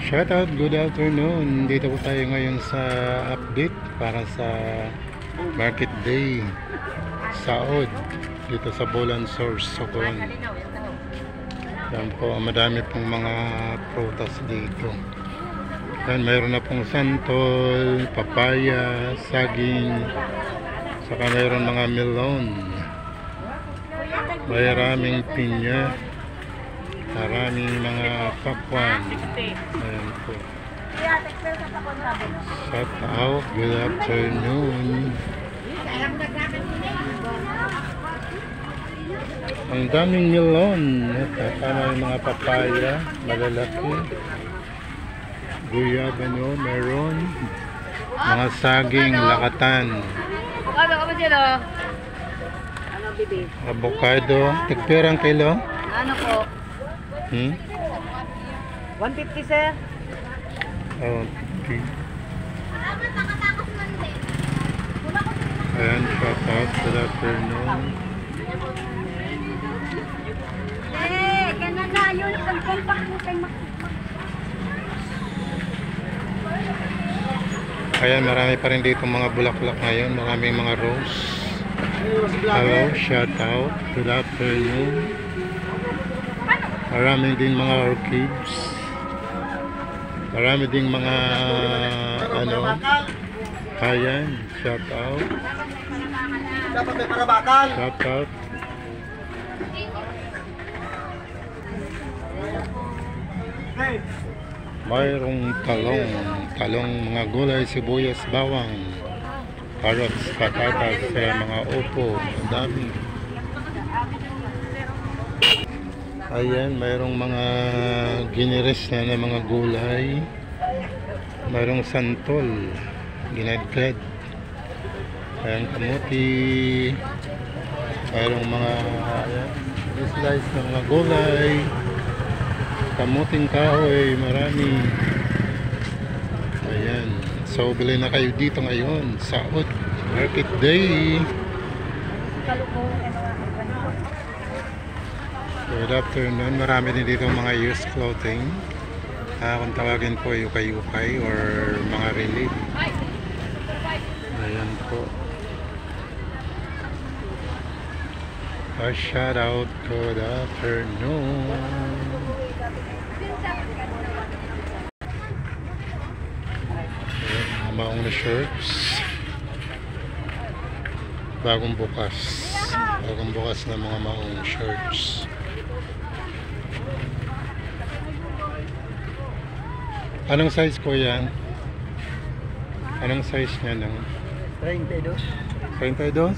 Shoutout, good afternoon. Dito po tayo ngayon sa update para sa Market Day Saod dito sa Bolan Source, Socon. Yan po, madami pong mga prutas dito. Yan, mayroon na pong santol, papaya, saging, saka mayroon mga melon. Maraming pinya, maraming mga pakwan. Ayan po. Shout out, good afternoon. Ang daming melon. Tama yung mga papaya, malalaki. Guyabano, meron. Mga saging, lakatan. Avocado ka ba dyan, oh? Ano, bibi? Avocado, tigpirang kilo? Ano po? 150, sir. Okay. Ayan, shout out, good afternoon. Eh, kaya na yun. Pag-compact mo kayo Ayan, marami pa rin dito mga bulaklak ngayon. Maraming mga rose. Hello, shout out, good afternoon. Marami din mga orchids. Marami din mga ano. Ayan, shout out. Shout out. Mayroong talong, mga gulay, sibuyas, bawang, carrots, patatas, mga upo, ang dami. Ayan, mayroong mga giniris na mga gulay. Mayroong santol, ginadgad. Ayan, kamuti. Mayroong mga slice ng mga gulay. Kamuting kahoy, marami. Ayan. So, bili na kayo dito ngayon. Saod, Market Day. Good afternoon. Marami din dito mga used clothing. Kung tawagin po yukay-yukay or mga relief. Ayan po. A shout out, good afternoon. Maong na shirts. Bagong bukas na mga maong shirts. Anong size ko yan? Anong size niya lang? 32. 32?